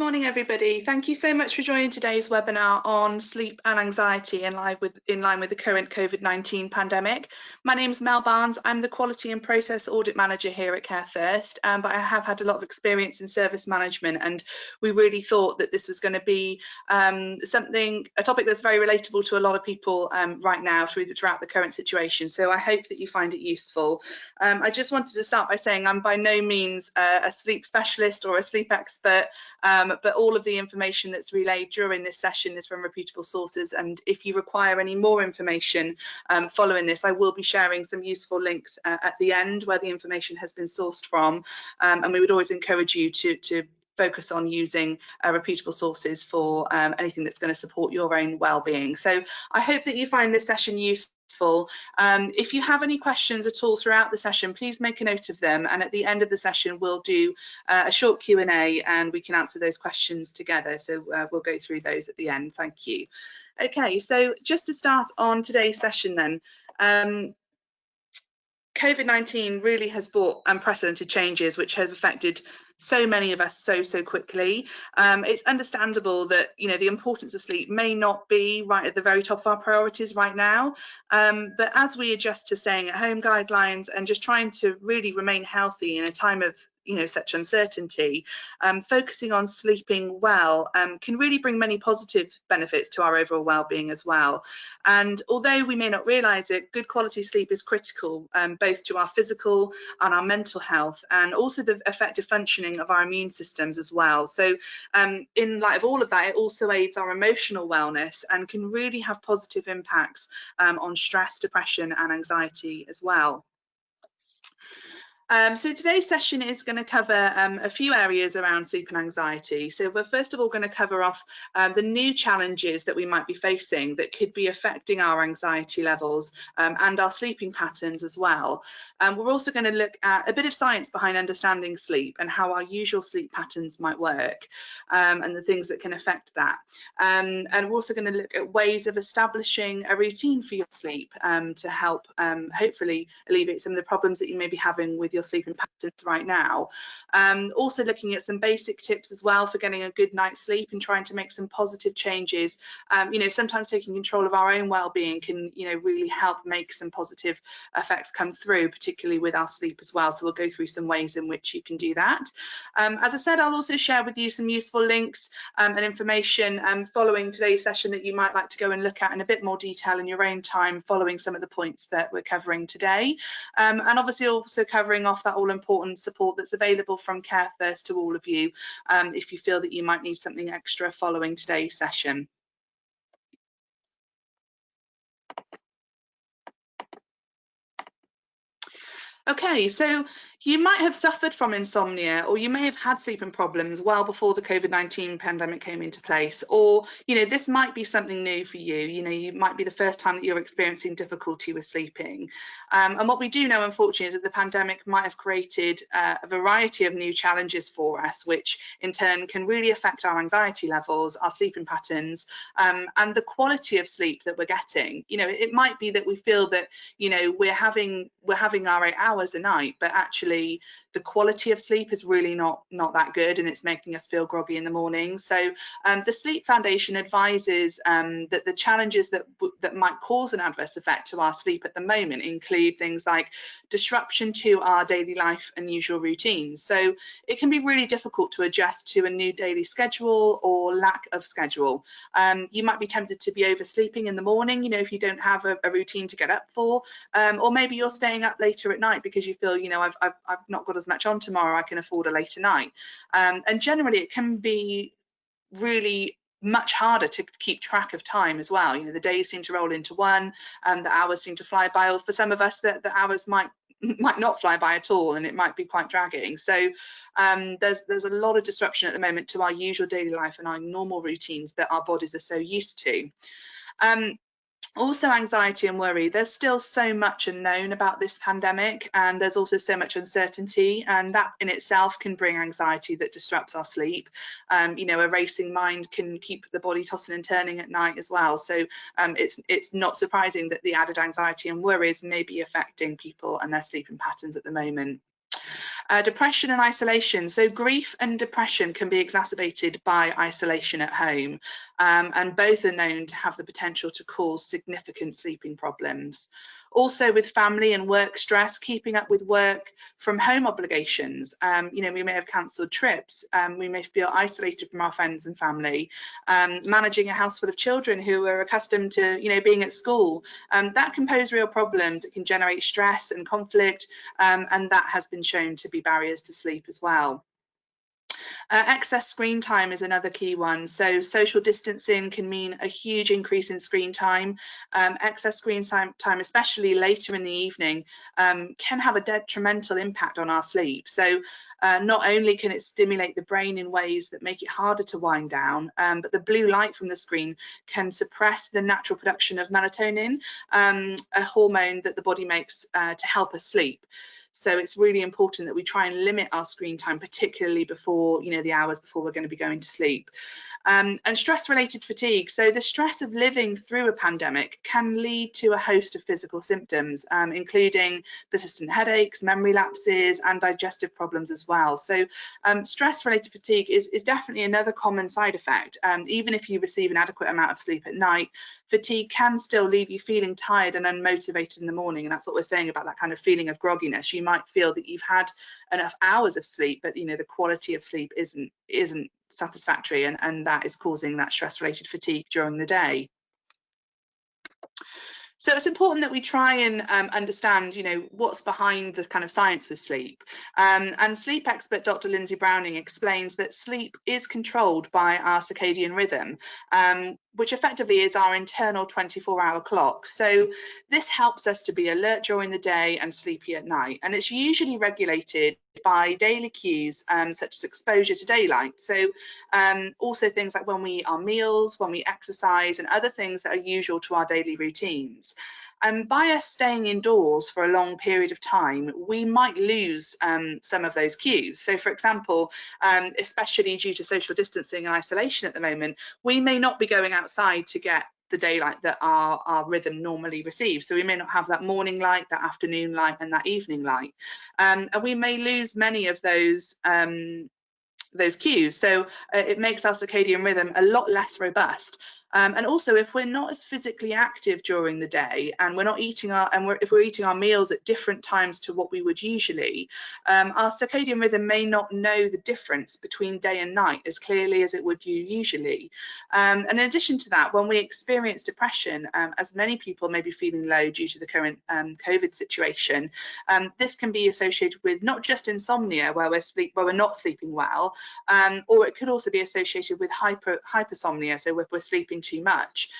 Morning, everybody. Thank you so much for joining today's webinar on sleep and anxiety in line with the current COVID-19 pandemic. My name is Mel Barnes. I'm the Quality and Process Audit Manager here at Care First, but I have had a lot of experience in service management, and we really thought that this was going to be a topic that's very relatable to a lot of people right now throughout the current situation. So I hope that you find it useful. I just wanted to start by saying I'm by no means a sleep specialist or a sleep expert. But all of the information that's relayed during this session is from reputable sources, and if you require any more information following this, I will be sharing some useful links at the end where the information has been sourced from, and we would always encourage you to focus on using reputable sources for anything that's going to support your own well-being. So I hope that you find this session useful. If you have any questions at all throughout the session, please make a note of them, and at the end of the session we'll do a short Q&A and we can answer those questions together. So we'll go through those at the end. Thank you. Okay, so just to start on today's session then, COVID-19 really has brought unprecedented changes which have affected so many of us so quickly. It's understandable that the importance of sleep may not be right at the very top of our priorities right now, but as we adjust to staying at home guidelines and just trying to really remain healthy in a time of such uncertainty, focusing on sleeping well can really bring many positive benefits to our overall well-being as well. And although we may not realise it, good quality sleep is critical both to our physical and our mental health, and also the effective functioning of our immune systems as well. So in light of all of that, it also aids our emotional wellness and can really have positive impacts on stress, depression and anxiety as well. So today's session is going to cover a few areas around sleep and anxiety. So we're first of all going to cover off the new challenges that we might be facing that could be affecting our anxiety levels and our sleeping patterns as well. We're also going to look at a bit of science behind understanding sleep and how our usual sleep patterns might work and the things that can affect that. And we're also going to look at ways of establishing a routine for your sleep to help hopefully alleviate some of the problems that you may be having with your sleeping patterns right now. Also looking at some basic tips as well for getting a good night's sleep and trying to make some positive changes. Sometimes taking control of our own well-being can really help make some positive effects come through, particularly with our sleep as well. So we'll go through some ways in which you can do that. As I said, I'll also share with you some useful links and information following today's session that you might like to go and look at in a bit more detail in your own time following some of the points that we're covering today, and obviously also covering off that all-important support that's available from Care First to all of you if you feel that you might need something extra following today's session. Okay, so you might have suffered from insomnia, or you may have had sleeping problems well before the COVID-19 pandemic came into place, or this might be something new for you. You might be the first time that you're experiencing difficulty with sleeping. And what we do know, unfortunately, is that the pandemic might have created a variety of new challenges for us, which in turn can really affect our anxiety levels, our sleeping patterns, and the quality of sleep that we're getting. It might be that we feel that we're having our 8 hours a night, but actually the quality of sleep is really not that good, and it's making us feel groggy in the morning. So the Sleep Foundation advises that the challenges that might cause an adverse effect to our sleep at the moment include things like disruption to our daily life and usual routines. So it can be really difficult to adjust to a new daily schedule or lack of schedule. You might be tempted to be oversleeping in the morning, if you don't have a routine to get up for, or maybe you're staying up later at night because you feel, I've not got as much on tomorrow, I can afford a later night. And generally it can be really much harder to keep track of time as well. The days seem to roll into one, the hours seem to fly by, or for some of us the hours might not fly by at all, and it might be quite dragging. So there's a lot of disruption at the moment to our usual daily life and our normal routines that our bodies are so used to. Also, anxiety and worry. There's still so much unknown about this pandemic, and there's also so much uncertainty, and that in itself can bring anxiety that disrupts our sleep. A racing mind can keep the body tossing and turning at night as well. So it's not surprising that the added anxiety and worries may be affecting people and their sleeping patterns at the moment. Depression and isolation. So grief and depression can be exacerbated by isolation at home, and both are known to have the potential to cause significant sleeping problems. Also, with family and work stress, keeping up with work from home obligations. We may have cancelled trips. We may feel isolated from our friends and family. Managing a house full of children who are accustomed to, being at school. That can pose real problems. It can generate stress and conflict, and that has been shown to be barriers to sleep as well. Excess screen time is another key one. So social distancing can mean a huge increase in screen time. Excess screen time, especially later in the evening, can have a detrimental impact on our sleep. So not only can it stimulate the brain in ways that make it harder to wind down, but the blue light from the screen can suppress the natural production of melatonin, a hormone that the body makes to help us sleep. So it's really important that we try and limit our screen time, particularly before, the hours before we're going to be going to sleep. And stress-related fatigue. So the stress of living through a pandemic can lead to a host of physical symptoms, including persistent headaches, memory lapses, and digestive problems as well. So stress-related fatigue is definitely another common side effect. Even if you receive an adequate amount of sleep at night, fatigue can still leave you feeling tired and unmotivated in the morning. And that's what we're saying about that kind of feeling of grogginess. You might feel that you've had enough hours of sleep, but the quality of sleep isn't satisfactory, and that is causing that stress-related fatigue during the day. So it's important that we try and understand, what's behind the kind of science of sleep. And sleep expert Dr. Lindsay Browning explains that sleep is controlled by our circadian rhythm, which effectively is our internal 24-hour clock. So this helps us to be alert during the day and sleepy at night. And it's usually regulated by daily cues, such as exposure to daylight. So also things like when we eat our meals, when we exercise, and other things that are usual to our daily routines. And by us staying indoors for a long period of time, we might lose some of those cues. So, for example, especially due to social distancing and isolation at the moment, we may not be going outside to get the daylight that our rhythm normally receives. So we may not have that morning light, that afternoon light, and that evening light. And we may lose many of those cues. So it makes our circadian rhythm a lot less robust. And also, if we're not as physically active during the day, and we're not eating if we're eating our meals at different times to what we would usually, our circadian rhythm may not know the difference between day and night as clearly as it would usually. And in addition to that, when we experience depression, as many people may be feeling low due to the current COVID situation, this can be associated with not just insomnia, where we're not sleeping well, or it could also be associated with hypersomnia, so if we're sleeping too much.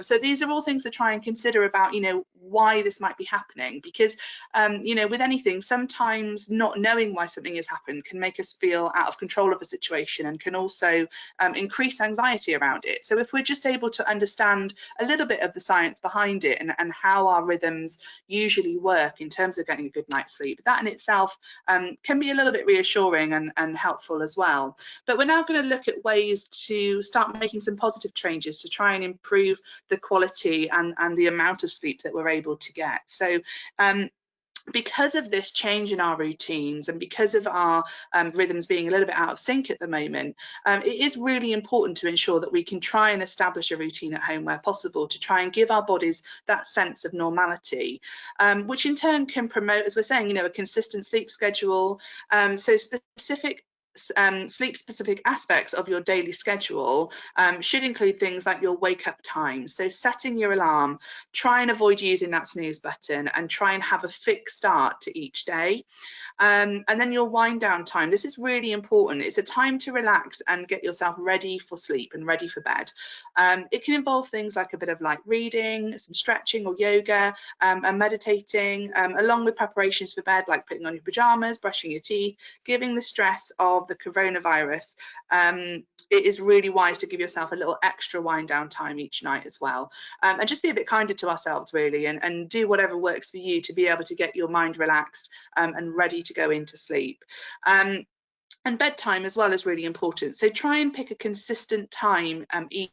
So these are all things to try and consider about, why this might be happening, because, with anything, sometimes not knowing why something has happened can make us feel out of control of a situation, and can also increase anxiety around it. So if we're just able to understand a little bit of the science behind it, and how our rhythms usually work in terms of getting a good night's sleep, that in itself can be a little bit reassuring and helpful as well. But we're now going to look at ways to start making some positive changes to try and improve the quality and the amount of sleep that we're able to get. So because of this change in our routines, and because of our rhythms being a little bit out of sync at the moment, it is really important to ensure that we can try and establish a routine at home where possible, to try and give our bodies that sense of normality, which in turn can promote, as we're saying, a consistent sleep schedule. So sleep-specific aspects of your daily schedule should include things like your wake-up time. So setting your alarm, try and avoid using that snooze button, and try and have a fixed start to each day. And then your wind down time. This is really important. It's a time to relax and get yourself ready for sleep and ready for bed. It can involve things like a bit of light reading, some stretching or yoga, and meditating, along with preparations for bed, like putting on your pajamas, brushing your teeth. Given the stress of the coronavirus, it is really wise to give yourself a little extra wind down time each night as well. And just be a bit kinder to ourselves, really, and do whatever works for you to be able to get your mind relaxed and ready to go into sleep. And bedtime as well is really important. So try and pick a consistent time each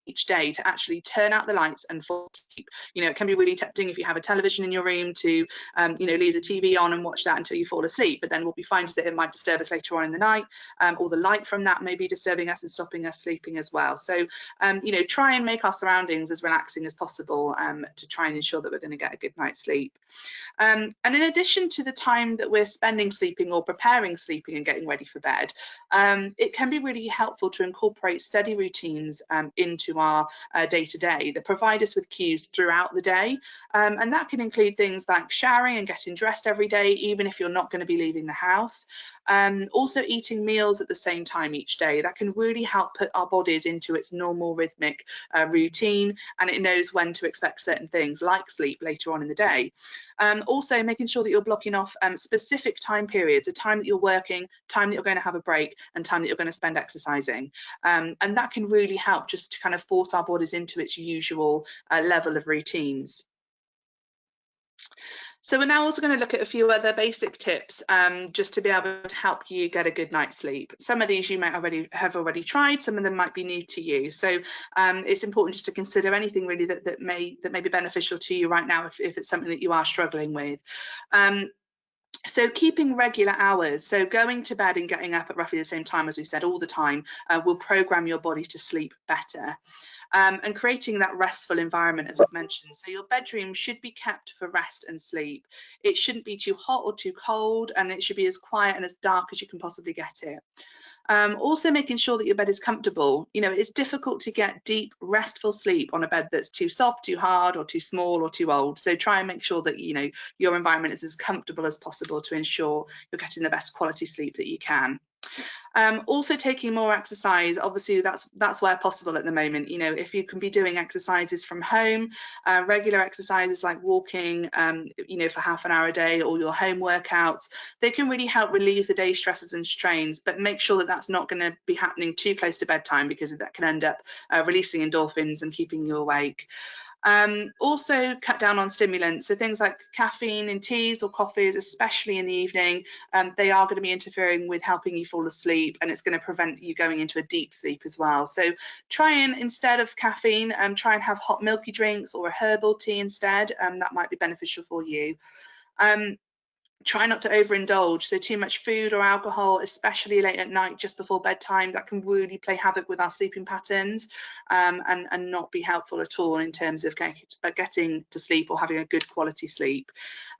each day to actually turn out the lights and fall asleep. You know, it can be really tempting if you have a television in your room to, you know, leave the TV on and watch that until you fall asleep. But then what we find is that it might disturb us later on in the night, or the light from that may be disturbing us and stopping us sleeping as well. So, you know, try and make our surroundings as relaxing as possible to try and ensure that we're going to get a good night's sleep. And in addition to the time that we're spending sleeping or preparing sleeping and getting ready for bed, it can be really helpful to incorporate steady routines into our day-to-day that provide us with cues throughout the day. And that can include things like showering and getting dressed every day, even if you're not going to be leaving the house. Also eating meals at the same time each day. That can really help put our bodies into its normal rhythmic routine, and it knows when to expect certain things like sleep later on in the day. Also making sure that you're blocking off specific time periods, a time that you're working, time that you're going to have a break, and time that you're going to spend exercising. And that can really help just to kind of force our bodies into its usual level of routines. So we're now also going to look at a few other basic tips just to be able to help you get a good night's sleep. Some of these you might have already tried, some of them might be new to you. So it's important just to consider anything really that may be beneficial to you right now if it's something that you are struggling with. So keeping regular hours, so going to bed and getting up at roughly the same time, as we said, all the time, will program your body to sleep better. And creating that restful environment, as we've mentioned. So your bedroom should be kept for rest and sleep. It shouldn't be too hot or too cold, and it should be as quiet and as dark as you can possibly get it. Also making sure that your bed is comfortable. You know, it's difficult to get deep, restful sleep on a bed that's too soft, too hard, or too small, or too old. So try and make sure that, you know, your environment is as comfortable as possible to ensure you're getting the best quality sleep that you can. Also taking more exercise, obviously that's where possible at the moment. You know, if you can be doing exercises from home, regular exercises like walking, you know, for half an hour a day, or your home workouts, they can really help relieve the day stresses and strains, but make sure that that's not going to be happening too close to bedtime, because that can end up releasing endorphins and keeping you awake. Also cut down on stimulants, so things like caffeine in teas or coffees, especially in the evening. They are going to be interfering with helping you fall asleep, and it's going to prevent you going into a deep sleep as well. So try and, instead of caffeine, try and have hot milky drinks or a herbal tea instead. That might be beneficial for you. Try not to overindulge, so too much food or alcohol, especially late at night just before bedtime, that can really play havoc with our sleeping patterns, and not be helpful at all in terms of getting to sleep or having a good quality sleep.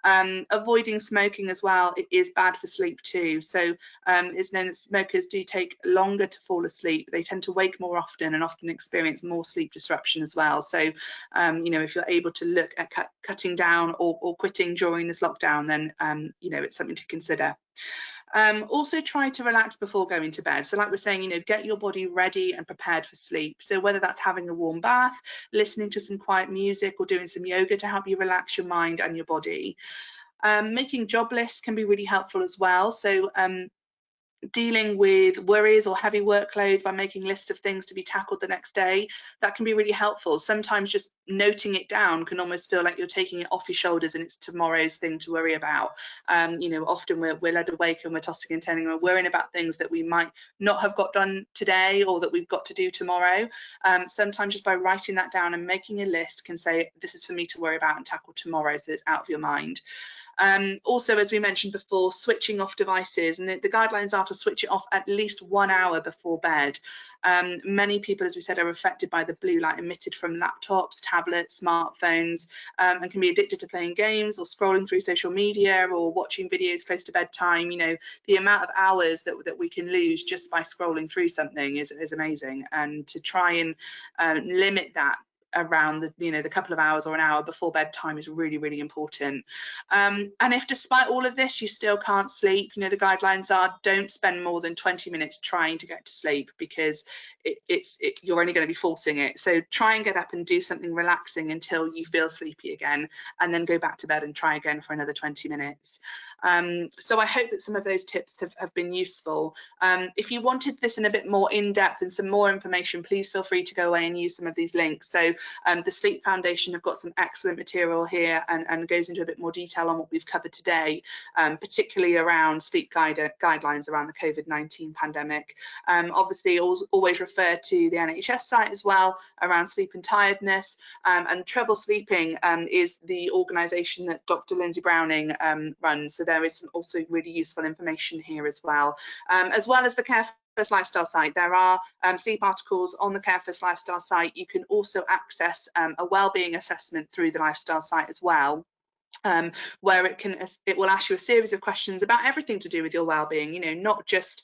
Avoiding smoking as well, it is bad for sleep too. So it's known that smokers do take longer to fall asleep. They tend to wake more often and often experience more sleep disruption as well. So you know, if you're able to look at cutting down or quitting during this lockdown, then you know, it's something to consider. Also try to relax before going to bed. So like we're saying, you know, get your body ready and prepared for sleep. So whether that's having a warm bath, listening to some quiet music, or doing some yoga to help you relax your mind and your body. Making job lists can be really helpful as well. So dealing with worries or heavy workloads by making lists of things to be tackled the next day, that can be really helpful. Sometimes just noting it down can almost feel like you're taking it off your shoulders and it's tomorrow's thing to worry about. You know, often we're led awake and we're tossing and turning, and we're worrying about things that we might not have got done today or that we've got to do tomorrow. Sometimes just by writing that down and making a list can say, this is for me to worry about and tackle tomorrow, so it's out of your mind. Also, as we mentioned before, switching off devices, and the guidelines are to switch it off at least 1 hour before bed. Many people, as we said, are affected by the blue light emitted from laptops, tablets, smartphones, and can be addicted to playing games or scrolling through social media or watching videos close to bedtime. You know, the amount of hours that we can lose just by scrolling through something is amazing, and to try and limit that around the couple of hours or an hour before bedtime is really, really important. And if despite all of this you still can't sleep, the guidelines are don't spend more than 20 minutes trying to get to sleep, because you're only going to be forcing it. So try and get up and do something relaxing until you feel sleepy again, and then go back to bed and try again for another 20 minutes. So I hope that some of those tips have been useful. If you wanted this in a bit more in-depth and some more information, please feel free to go away and use some of these links. So the Sleep Foundation have got some excellent material here and goes into a bit more detail on what we've covered today, particularly around sleep guidelines around the COVID-19 pandemic. Obviously, always refer to the NHS site as well around sleep and tiredness, and Treble Sleeping is the organisation that Dr. Lindsay Browning runs, so there is some also really useful information here as well as the Care First Lifestyle site. There are sleep articles on the Care First Lifestyle site. You can also access a wellbeing assessment through the lifestyle site as well. Where it will ask you a series of questions about everything to do with your well-being, you know, not just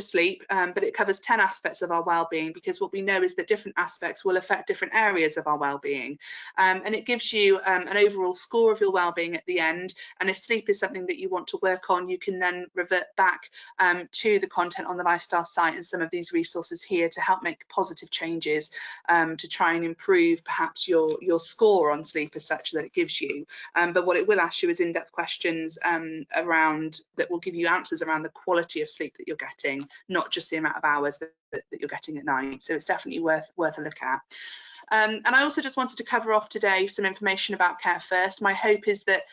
sleep, but it covers 10 aspects of our well-being, because what we know is that different aspects will affect different areas of our well-being, and it gives you an overall score of your well-being at the end. And if sleep is something that you want to work on, you can then revert back to the content on the lifestyle site and some of these resources here to help make positive changes to try and improve perhaps your score on sleep as such that it gives you. But what it will ask you is in-depth questions around that will give you answers around the quality of sleep that you're getting, not just the amount of hours that you're getting at night. So it's definitely worth a look at. And I also just wanted to cover off today some information about Care First. My hope is that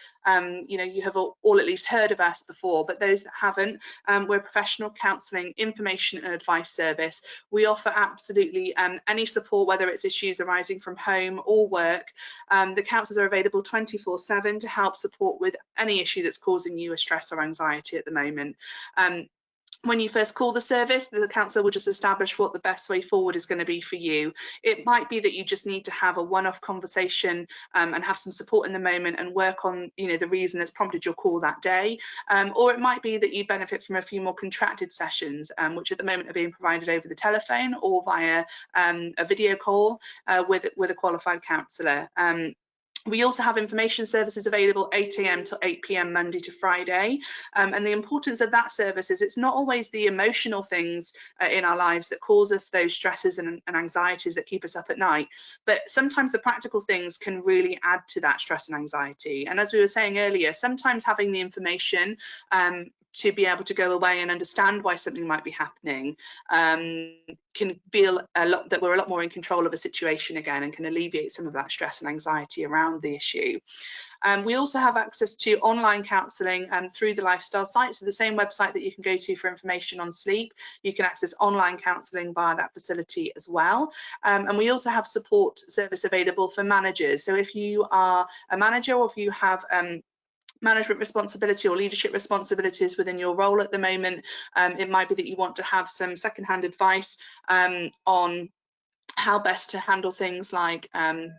you know, you have all at least heard of us before, but those that haven't, we're a professional counselling, information and advice service. We offer absolutely any support, whether it's issues arising from home or work. The counsellors are available 24/7 to help support with any issue that's causing you a stress or anxiety at the moment. When you first call the service, the counsellor will just establish what the best way forward is going to be for you. It might be that you just need to have a one-off conversation and have some support in the moment and work on, you know, the reason that's prompted your call that day. Or it might be that you benefit from a few more contracted sessions, which at the moment are being provided over the telephone or via a video call with a qualified counsellor. We also have information services available 8 AM to 8 PM Monday to Friday, and the importance of that service is it's not always the emotional things in our lives that cause us those stresses and anxieties that keep us up at night, but sometimes the practical things can really add to that stress and anxiety. And as we were saying earlier, sometimes having the information to be able to go away and understand why something might be happening can feel that we're a lot more in control of a situation again, and can alleviate some of that stress and anxiety around the issue. We also have access to online counselling through the lifestyle site, so the same website that you can go to for information on sleep, you can access online counselling via that facility as well. And we also have support service available for managers. So if you are a manager, or if you have management responsibility or leadership responsibilities within your role at the moment, it might be that you want to have some secondhand advice on how best to handle things like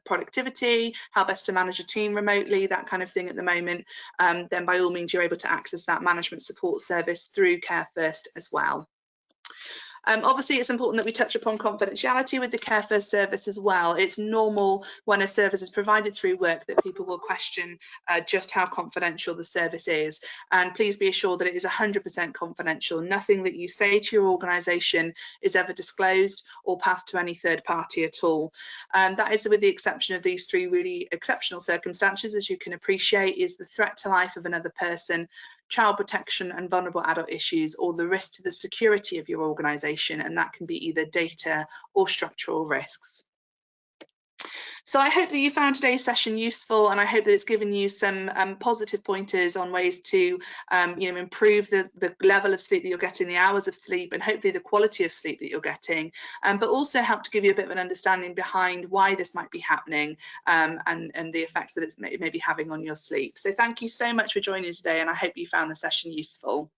productivity, how best to manage a team remotely, that kind of thing at the moment, then by all means you're able to access that management support service through Care First as well. Obviously, it's important that we touch upon confidentiality with the Care First service as well. It's normal when a service is provided through work that people will question just how confidential the service is. And please be assured that it is 100% confidential. Nothing that you say to your organisation is ever disclosed or passed to any third party at all. That is with the exception of these three really exceptional circumstances, as you can appreciate, is the threat to life of another person, child protection and vulnerable adult issues, or the risk to the security of your organisation, and that can be either data or structural risks. So I hope that you found today's session useful, and I hope that it's given you some positive pointers on ways to you know, improve the level of sleep that you're getting, the hours of sleep, and hopefully the quality of sleep that you're getting, but also help to give you a bit of an understanding behind why this might be happening and the effects that it may be having on your sleep. So thank you so much for joining today, and I hope you found the session useful.